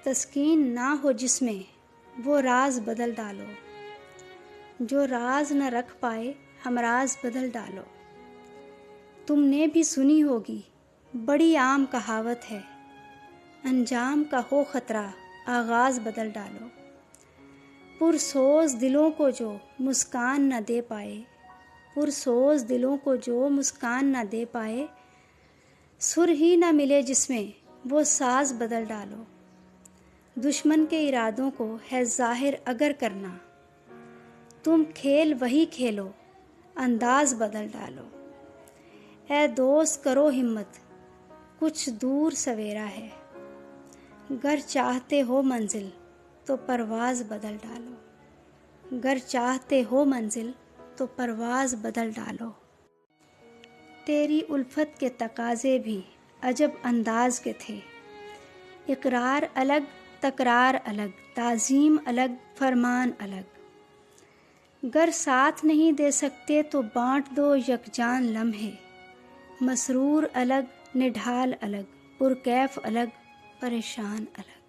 تسکین نہ ہو جس میں وہ راز بدل ڈالو، جو راز نہ رکھ پائے ہم راز بدل ڈالو۔ تم نے بھی سنی ہوگی بڑی عام کہاوت ہے، انجام کا ہو خطرہ آغاز بدل ڈالو۔ پرسوز دلوں کو جو مسکان نہ دے پائے، پرسوز دلوں کو جو مسکان نہ دے پائے، سر ہی نہ ملے جس میں وہ ساز بدل ڈالو۔ دشمن کے ارادوں کو ہے ظاہر اگر کرنا، تم کھیل وہی کھیلو انداز بدل ڈالو۔ اے دوست کرو ہمت کچھ دور سویرا ہے، گر چاہتے ہو منزل تو پرواز بدل ڈالو، گر چاہتے ہو منزل تو پرواز بدل ڈالو۔ تیری الفت کے تقاضے بھی عجب انداز کے تھے، اقرار الگ تکرار الگ، تعظیم الگ فرمان الگ۔ گر ساتھ نہیں دے سکتے تو بانٹ دو یکجان لمحے، مسرور الگ نڈھال الگ، پرکیف الگ پریشان الگ۔